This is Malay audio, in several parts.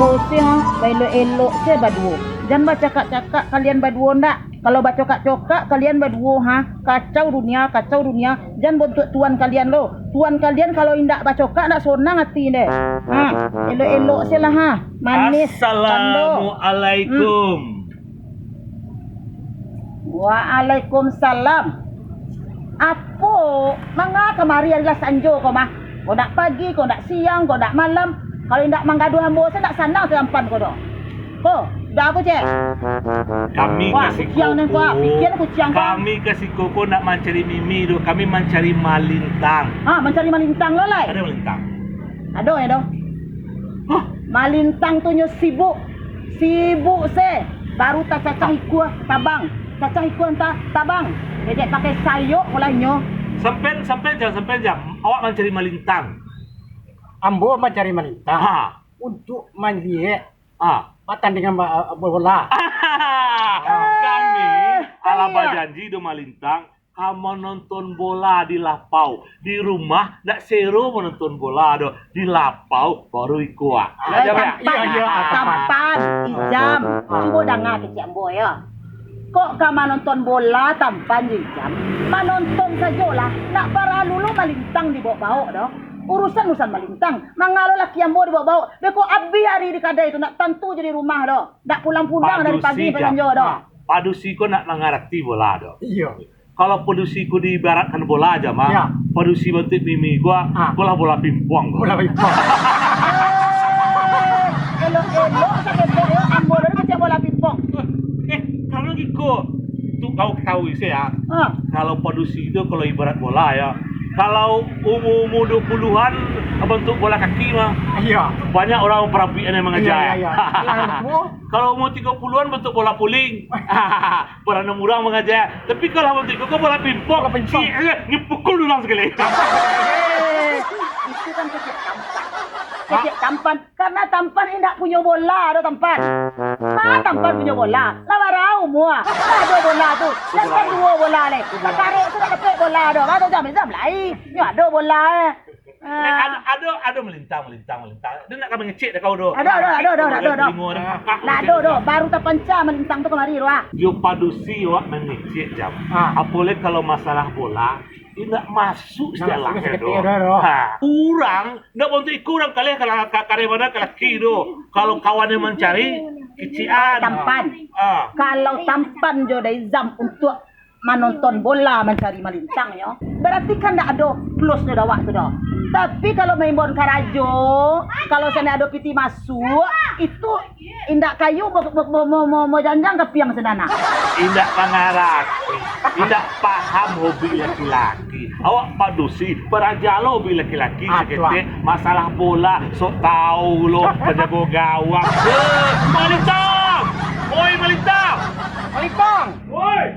ambo sih ha, elok-elok sih baduo. Jangan baca cakap kalian baduo ndak. Kalau baca cokak kalian baduo ha, kacau dunia. Jangan bentuk tuan kalian lo. Tuan kalian kalau indak bacokak ndak sonang hati deh. Ha, elok-elok sih lah ha. Manis. Assalamualaikum. Waalaikumsalam. Apa? Mangga kemari adalah sanjo kau mah. Kau nak pagi, kau nak siang, kau nak malam. Kalau tidak menggaduh ambo saya nak sanang serampan kau dah. Kau, dah aku cek. Kami Wah, kasih kuciang ni kau. Fikir kuciang kau. Kami kasih koko nak mencari mimi tu. Kami mencari malintang. Ah, mencari malintang lo lah. Ada malintang. Ada ya doh. Hah? Malintang tu nyo sibuk. Sibuk se. Baru tak cacah ikut tabang. Cacah ikut entah tabang. Jadi pakai sayuk mulainya. Sampai jam. Awak mencari malintang. Ambo mencari malintang untuk main liek pertandingan bola. Kami ala iya. janji do malintang. Kamu nonton bola di lapau. Di rumah nak seru menonton bola do. Di lapau baru ikut. Tampan, ijam. Cuba dengar kecik ambo ya. Kok kamu nonton bola tampan ijam? Menonton sajalah. Nak para lulu malintang di bawah doh. Urusan malintang. Mangalo laki ambo di bawah. Beko abi hari di kadai itu nak tentu jadi rumah doh. Nak pulang-pulang dari pagi penanjo doh. Padusiko nak mengarti bola do. Iya. Kalau padusiku diibaratkan bola aja mah. Ya. Padusi bentuk mimi gua bola pingpong. Bola pimpong. Elok-elok sakit bola ambo dari kecil bola pingpong. Kalau gitu tuh kau tahu sih ya. Kalau padusi itu kalau ibarat bola ya. Kalau umur 20-an bentuk bola kaki mah. Iya. Banyak orang perapian yang mengejar. Iya. Kalau umur 30-an bentuk bola puling. Peranan murah mengejar. Tapi kalau bentuk kok bola pingpong. Nyepukul ulang sekali. Itu kan kecil tampan. Kecil tampan. Karena tampan ini tak punya bola ada tampan. Tampan punya bola. Lama rau mua. Ada bola tu. Dan kan dua bola le. Tarik sudah dapat bola dah. Baru jam lain. Ya ada bola Ada melintang. Dia nak kami ngecek dah kau doh. Ada. Lah ada. Baru tak panca melintang tu kemari doh. Yo padusi awak mengecek jam. Apalagi kalau masalah bola, tidak masuk sejalan doh. Kurang, nak bantu kurang kali kalau kare mana laki doh. Kalau kawannya mencari kecian. Tampan. Kalau tampan jo dari jam untuk menonton bola mencari malintang yo. Berarti kan tak ada plus dah waktu dah. Tapi kalau main bon karajo, kalau sana ada piti masuk, itu indak kayu mau janjang ke piang sedana. Indak pangarat. Indak paham hobi laki-laki. Awak padusi perajalo hobi laki-laki sekete masalah bola sok tahu lo penjago gawang. Malintang! Oi malintang! Malintang. Woi!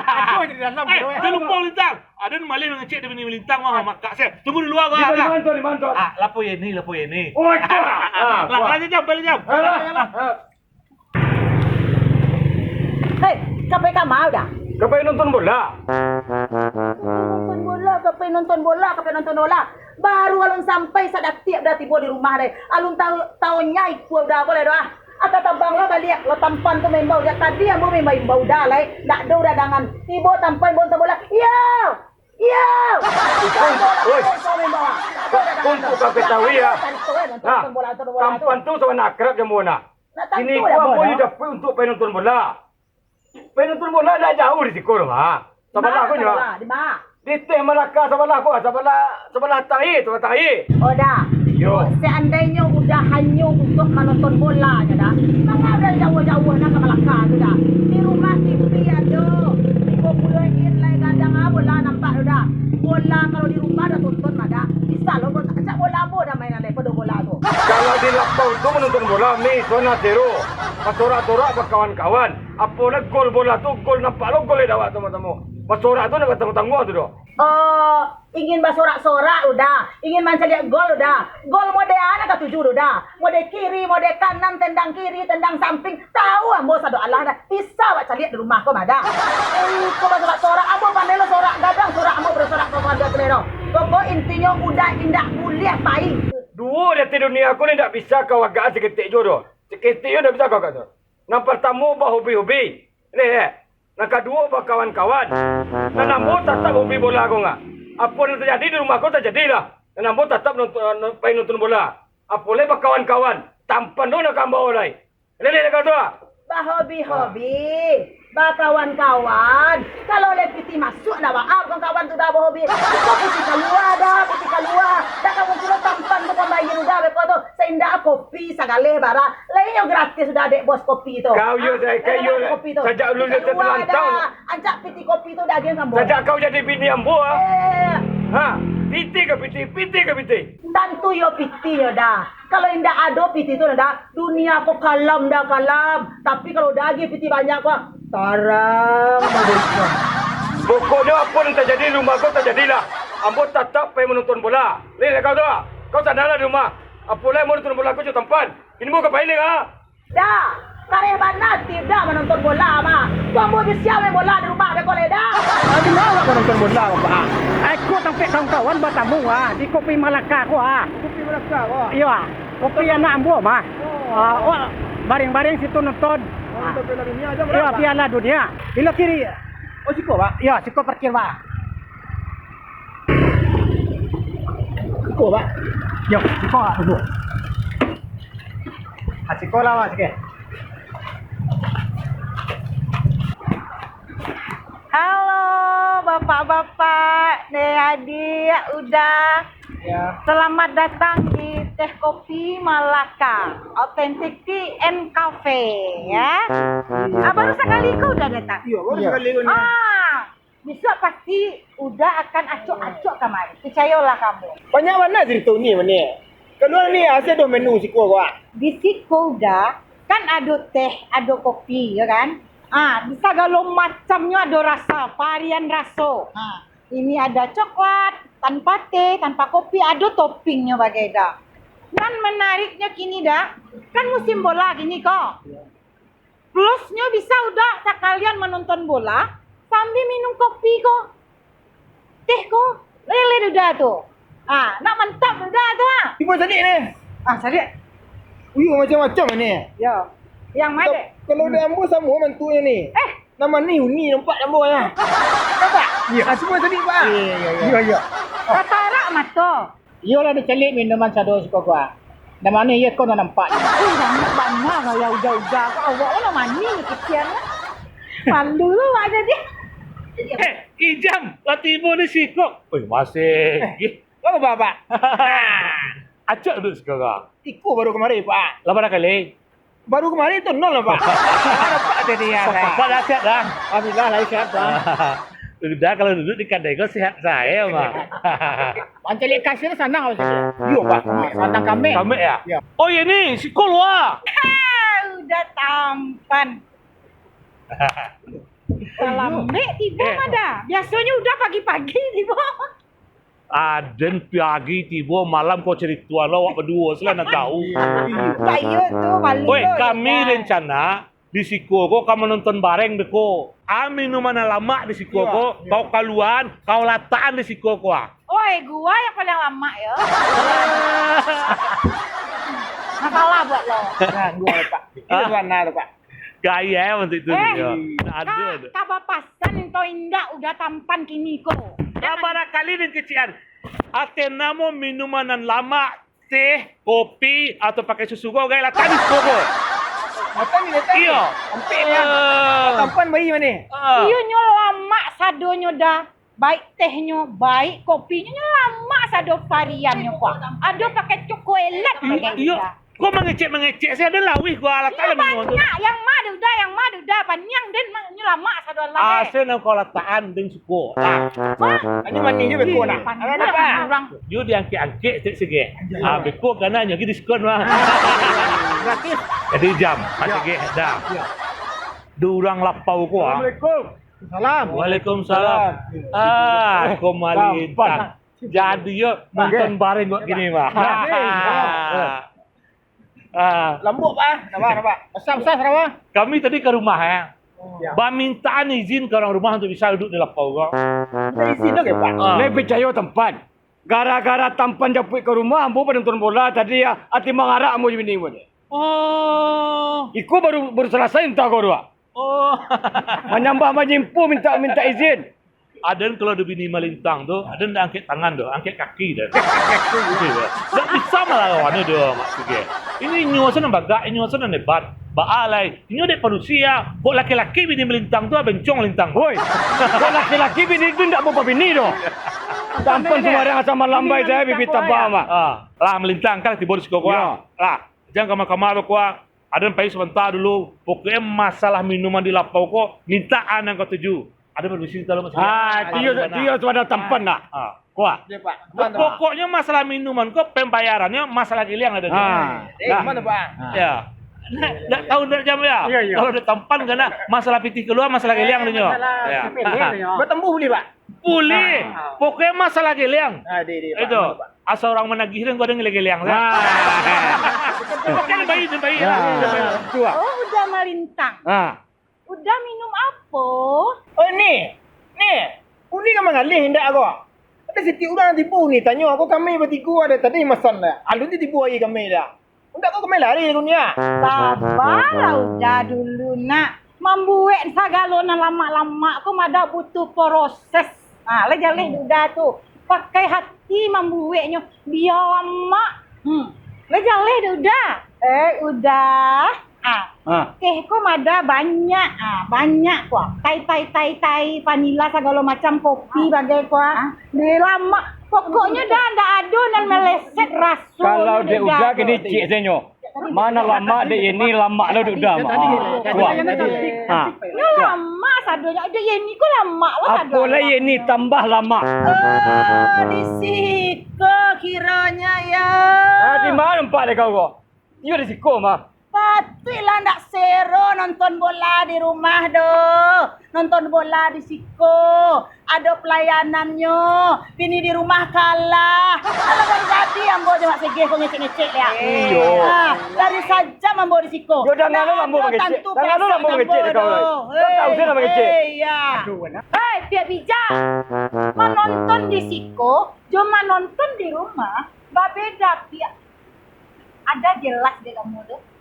Aku di dalam bro. Jangan lupa melintang. Ada malih ngecek dia punya melintang mah makak saya. Tunggu di luar gua. Di mantor. Lapo ini. Oh, Lah jam. Hei, kapai kamau dah. Kapan nonton bola? Kapai nonton bola. Baru alun sampai sadak tiap dah tiba di rumah deh. Alun tahunnya ikut dah boleh doa. Aka tabang lo balik lo tampan tu main bau dia tadi ambo main bau dah lai nak do dah dangan tibo tampan bonta bola yo Untuk kau tahu ya. Tampan tu sama nak kerap jamuna. Ini ku ambo ni dapat untuk penonton bola. Penonton bola dah jauh di situ mah. Sebelah aku nya. Di mana? Di teh Melaka sebelah aku, sebelah tahi. Oh dah. Yo. Seandainya udah hanya untuk menonton bola aja dah. Maka udah jauh-jauh nak ke Melaka tu dah. Di rumah TV ada. Di popularin lai kadang bola nampak dah. Bola kalau di rumah dah tonton mah dah. Bisa lo ajak bola dah mainan lai pada bola tu. Kalau di lapau tu menonton bola ni zona zero. Pasorak-sorak berkawan-kawan. Apalagi gol bola tu gol nampak lo gol dah temu-temu. Pasorak tu nak tanggung-tanggung tu doh. Oh, ingin bersorak-sorak udah, ingin lihat gol udah. Gol mode anak ketujuh udah. Mode kiri, mode kanan, tendang kiri, tendang samping. Tahu ambo sado Allah dah. Bisa baca lihat di rumah kau ada. Kau bersorak-sorak, ambo pandai lo sorak gadang, sorak ambo bersorak kau ada kelero. Pokok intinya udah indah kuliah paling. Dua dia di dunia aku ni tak bisa kau agak seketik jodoh. Seketik je tak bisa kau kata. Yang pertama bah hobi-hobi. Ni Yang kedua bah kawan-kawan. Dan nombor tetap hobi bola kau enggak. Apa yang terjadi di rumah kau terjadilah. Dan nombor tetap nonton bola. Apa boleh bah kawan-kawan. Tampan tu nak kambau lai. Ni kau tu. Bah hobi-hobi. Bah kawan-kawan. Kalau lepiti masuk dah maaf kawan-kawan tu dah berhobi. Kau putih keluar dah, putih keluar. Dah kamu sudah tampan tu kau bayi dah kau tu. Seindah kopi segala barang. Lainnya gratis sudah adek bos kopi tu. Kau yo saya kayu. Sejak dulu dia terlantau. Ancak piti kopi tu dah dia kamu. Sejak kau jadi bini ambo ah. Ha, piti ke piti? Piti ke piti? Tentu yo piti yo dah. Kalau indah ada piti tu dah, dunia aku kalam dah kalam. Tapi kalau daging piti banyak kok, tarang. Pokoknya apa yang terjadi di rumah kau terjadilah. Ambo tetap pengen menonton bola. Lihat kau tu. Kau sadarlah di rumah. Apa lagi mau nonton bola kau je tempat. Ini mau ke ini ah? Dah, kareh natif dah menonton bola mah. Kau mau bisa main bola di rumah kau dah. Di mana kau nonton bola Pak? Aku sampai kawan-kawan bertamu di Kopi Malaka ko Kopi Melaka kok. Iya, kopi anak ambo mah. Bareng-bareng situ nonton. Untuk Piala Dunia aja Iya, Piala Dunia. Belok kiri. Oh, siko, Pak. Iya, siko parkir, Pak. Siko, Pak. Yo, siko dulu. Siko lah, Pak, sikit. Halo, Bapak-bapak, adik, udah. Ya. Selamat datang di Teh Kopi Malaka, Authentic Tea and Cafe, ya. Baru sekali kau udah datang. Iya, baru sekali ini. Besok pasti udah akan acok-acok kemari. Percayalah kamu. Banyak mana cerita ni mana? Keluar ni asyik ada menu siko ko. Di situ udah kan ada teh, ada kopi, ya kan? Bisa segala macamnya ada rasa, varian rasa. Ini ada coklat, tanpa teh, tanpa kopi, ada toppingnya bagai dah. Dan menariknya kini dah, kan musim bola gini kok. Plusnya bisa udah sekalian menonton bola sambil minum kopi kok. Teh kok, lele udah tuh. Nak mantap udah tuh. Tiba tadi ni. Sadik. Macam-macam ni. Ya. Yang mana? Kalau dia ambo sama mantunya ni. Nama ni Uni nampak ambo ya. Nampak? Ya, semua tadi Pak. Ya. Katarak mata. Iyalah dia celik minuman sado suka gua. Nama ni ya kau dah nampak. Banyak ya udah-udah. Kau awak mana mani kesian. Malu lah jadi. Ijam, latimu ni sikok. Oi, masih. Apa Bapak? Acak duduk sekarang. Iku baru kemarin Pak. Lepas kali. Baru kemarin tu nol lah Pak. Nampak tadi ya. Pak dah sihat dah. Alhamdulillah lah sihat dah. Sudah kalau duduk di kedai kau sihat saya mah. Pancalik kasir sana kau saja. Iya Pak. Sandang kambing. Kami ya? Ya. Oh ya ni, si Kolwa. Udah tampan. Salam Mek tiba ada. Biasanya udah pagi-pagi tiba. Dan pagi tiba malam kau cerita lo awak berdua selalu nak tahu. Kayu tu malu. Oi, kami rencana di Siko ko kamu nonton bareng deko. Minuman lama di Siko ko, kau kaluan, kau lataan di Siko ko. Oi, gua yang paling lama ya. Masalah buat lo. Nah, gua Pak. Itu warna tu Pak. Gaya untuk itu dia. Ada. Kabapasan itu indah udah tampan kini ko. Barangkali dan kecian. Atenamo minuman lama, teh, kopi atau pakai susu kau gaya lataan di Siko ko. Apa ni letak? Iya. Hampir ya. Tampan bayi mana? Iya nyo lama sadonyo dah. Baik tehnya, baik kopinya nyo lama sado variannya kuah. Ada pakai coklat pakai Iya. Kau mengecek saya ada lawih gua alat alam banyak yang madu dah panjang dan nyo lama sado lagi. Asen kau lataan dengan suko. Ini mani juga beko nak. Ada apa? Orang You diangkit-angkit tak segi. Beko kana nya diskon mah. Gratis. Jadi jam, segi dah. Durang lapau ko Assalamualaikum. Salam. Waalaikumsalam. Komalita. Jadi yo nonton bareng kok gini mah. Lembut Pak. Nampak. Besar-besar Sarawak. Kami tadi ke rumah ya. Mintaan izin ke orang rumah untuk bisa duduk di lapau kok. Dari sini ke Pak. Lebih jauh tempat. Gara-gara tampan japui ke rumah, ambo penonton bola tadi ya, hati mengarak ambo bini mo. Oh. Iku baru selesai entah kau dua. Oh. Menyambah menyimpu minta izin. Aden kalau ada bini malintang tu, Aden dah angkat tangan tu, angkat kaki dah. Tak bisa malah lawan dia maksudnya. Ini nyuasan bagak, nyuasan hebat. Baalai, ini dek manusia. Kok laki-laki bini melintang tu bencong lintang. Woi, kau laki-laki bini itu tidak mau bini doh. Tampan sembarang sama lambai saya bibit tabah mah. Lah melintang kan tiba di sekolah. Ya. Lah, jangan kamar kau. Aden pergi sebentar dulu. Pokoknya masalah minuman di lapau kau, mintaan yang kau tuju. Ada permisi kalau masih. Dia sudah tampan nak. Kuat. Pokoknya masalah minuman kau pembayarannya masalah giliang ada. Mana Pak? Ya. Nak tahu nak jam ya. Ya. Kalau ada tampan kena masalah pitih keluar masalah giliang dia. Ya. Bertembuh ni Pak. Boleh. Pokoknya masalah giliang. Itu. Asal orang menagih dan kau ada giliang. Pokoknya bayi. Oh, udah malintang. Udah minum apa? Oh ni. Uni kan mengalih hendak aku. Ada setiap orang tipu ni tanya aku kami bertiga ada tadi masan dah. Alun ni tipu lagi kami dah. Hendak aku kami lari dunia. Sabar udah dulu nak. Membuat sagalona lama-lama aku mada butuh proses. Leh udah tu. Pakai hati membuatnya biar lama. Leh udah. Udah. Kok ada banyak, banyak kuah. Tai vanila segala macam kopi bagai kuah. Dia lama. Pokoknya dah ada dan meleset rasul. Kalau dia udah kini cik senyo. Mana lama dia ini lama lo udah mah. Kuat. Ini lama sadonya. Dia ini kok lama lo sadonya. Apa lagi ini tambah lama. Di siku kiranya ya. Di mana empat dia kau? Iya di siku mah. Patutlah nak sero nonton bola di rumah doh. Nonton bola di siko. Ada pelayanannya. Bini di rumah kalah. Kalau dari tadi ambo cuma segeh kau ngecek-ngecek ya. Iyo. Dari saja ambo di siko. Yo jangan lu ambo ngecek. Jangan lu ambo ngecek kau. Kau usah nama ngecek. Iya. Hei, biar bijak. Menonton di siko, cuma nonton di rumah. Beda pihak. Ada jelas dia kamu tuh.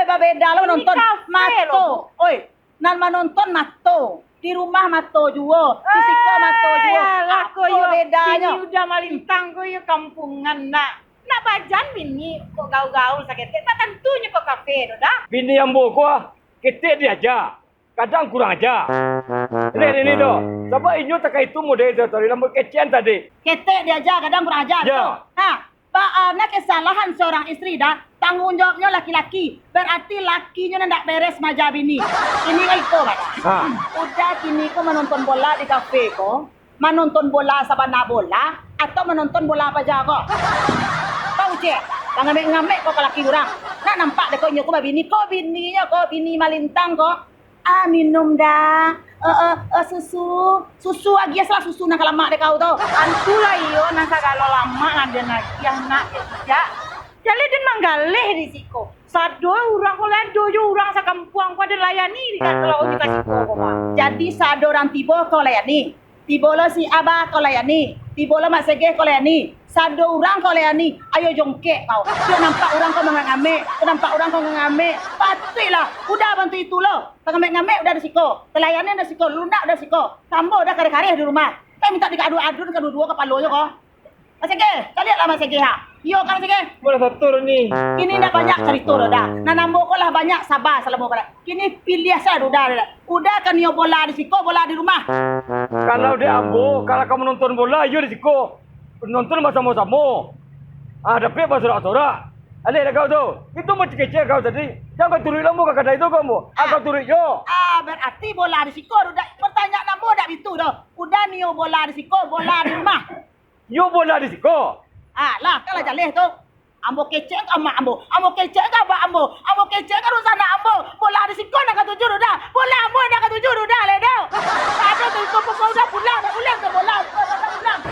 Babeda lo nonton mato. Oi, nan menonton mato. Di rumah mato juga. Di siko mato juga. Aku yo bedanya. Ini udah malintang ko yo kampungan nak. Nak bajan bini kok gaul-gaul sakit. Tak tentunya kok kafe dah. Bini ambo kuah, ketik dia aja. Kadang kurang aja. Ini tu. Sebab inyo tak itu model tadi lambat kecian tadi. Ketek dia aja, kadang kurang aja. Ya. Nak kesalahan seorang istri dah, tanggung jawabnya laki-laki. Berarti lakinya nak beres maja bini. Ini itu kan. Udah kini ko menonton bola di kafe ko, menonton bola sabana bola atau menonton bola apa aja ko. Tahu cik? Ngamek ko laki orang. Nak nampak deh ko nyoko bini ko bininya ko bini malintang ko. Minum dah. Susu lagi salah susu nak lama deh kau tu. Antulah iyo nak kalau lama ada nak yang nak ya. Jadi dia manggaleh di siko. Sado orang koledo jo orang sakampuang ko ada layani di kalau di kasih ko. Jadi sado orang tiba ko layani. Tibola si abah ko layani. Tibola mak segeh ko layani. Sado orang ko layani. Ayo jongkek kau. Kau nampak orang kau mengame. Kau nampak orang kau mengame. Patutlah. Udah bantu itu lo. Ngame udah di siko. Telayannya udah siko. Lunak udah siko. Sambo udah kare-kare di rumah. Kita minta dikadu-adu kan dua kepalonya kau. Mas Segeh, kalian lah Mas Segeh ha. Yo kan Segeh. Boleh satu ni. Kini dah banyak cerita dah. Nanambo ko lah banyak sabar selama kau. Kini pilih asa dah. Udah kan yo bola di siko, bola di rumah. Kalau dia ambo, kalau kamu nonton bola, yo di siku. Nonton sama-sama. Tapi basura-basura. Alih kau tu. Itu macam kecil kau tadi. Jangan turun lambu kakak itu kamu. Kau turun yo. Berarti bola di siko. Udah pertanyaan nambo dah itu dah. Udah ni yo bola di siko, bola di rumah. Yo bola di siku. Lah kalau jaleh tu. Ambo kecek ke mak ambo. Ambo kecek ke abah ambo. Ambo kecek ke urusan ambo. Bola di siko nak ketujuh dah. Bola ambo nak ketujuh dah le dah. Ada tu kau udah pulang ke bola.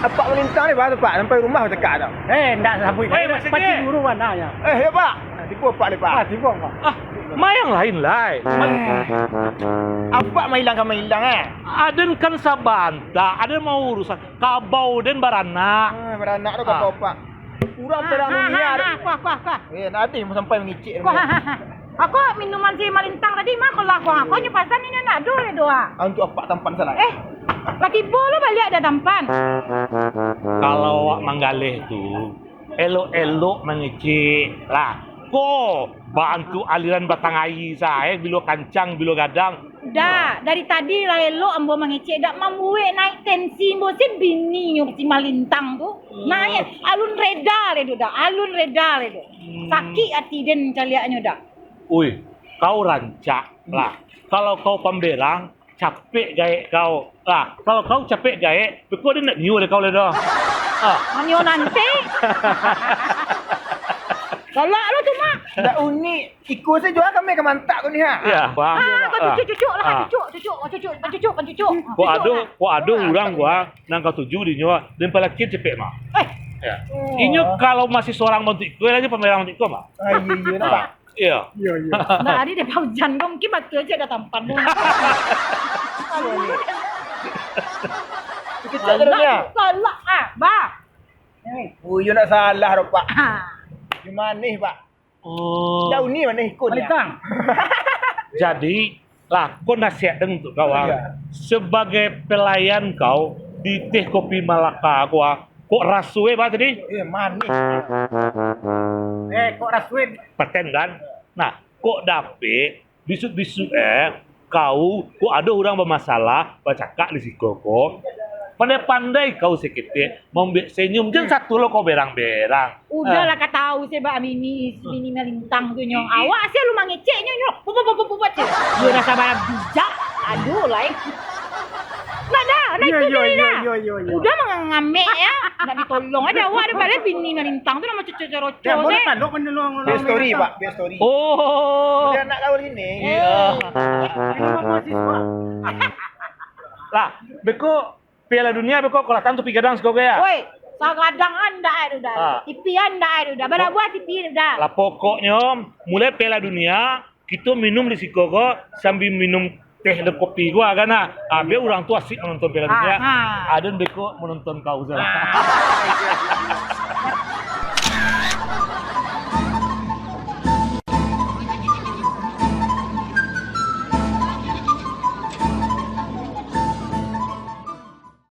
Apa melintang ni baru Pak sampai rumah dekat dah. Ndak sabui. Pasti dulu mana ya. Ya Pak. Tipu Pak ni Pak. Tipu Pak. Mayang lain lah. Apa mailang Aden kan sabanta, aden mau urusan kabau dan baranak. Beranak tu kau apa? Urang perang dunia. Kuah. Nanti sampai mengicik. Aku minuman si Malintang tadi mah kalau aku nyepasan ini nak dua doa. Untuk apa tampan sana? Laki bolu balik ada tampan. Kalau awak manggalih tu, elok-elok mengecek lah. Ko bantu aliran batang air saya, bilo kancang, bilo gadang. Dah, dari tadi lah elok ambo mengecek dak mambuwe naik tensi mbo si bini yo si Malintang tu. Naik alun reda le dah, alun reda le. Sakit hati den kaliaknya dah. Ui, kau rancak lah. Kalau kau pemberang, capek gaek kau. Lah, kalau kau capek gaek, kau ada nak niu kau le dah. Manyo nanti. Galak lo tu mak. Dah unik. Ikut saya jual kami ke mantak kau ni ha. Ya, bang. Kau cucuk lah, cucuk. Kau ada orang gua nang kau tuju di nyawa dan pelakir cepet mah. Ya. Inyo kalau masih seorang montik kau aja pemerang montik kau mah. Iya nampak. Iya. Iya. Nah, ada dia hujan kau mungkin batu aja dah tampan mu. Kecil terusnya. Galak bah. You nak salah dah pak. Gimana ni pak? Oh. Jauh ni mana ikut ni? Jadi, lah, kau nasihat untuk kau. Iya. Sebagai pelayan kau di teh kopi Malaka gua, kok rasue bah tadi? Manis. Kok rasuin? Paten kan? Nah, kok dapet bisut-bisut kau kok ada orang bermasalah bercakap di siko kok. Pandai-pandai kau seketik membiak senyum jangan satu lo kau berang-berang. Udahlah kau tahu sebab mini Malintang tu nyong. Awak sih lu mangeceknya nyong. Pupat je. Dia rasa barang bijak. Aduh lah. Nak dah, nak ikut tadi dah. Udah mengambil ya. Nak ditolong ada awak ada balik bini Malintang tu nama cucu-cucu Best story pak, best story. Oh. Dia nak kau sini. Lah, beko Piala Dunia beko kelatan tu pigadang sekau ya. Woi, sagadang anda ada dah. TV anda ada dah. Bara buat TV dah. Lah pokoknya mulai Piala Dunia kita minum di siko sambil minum teh dan kopi gua kan biar orang tua asik menonton Piala Dunia. Aden beko menonton kau salah.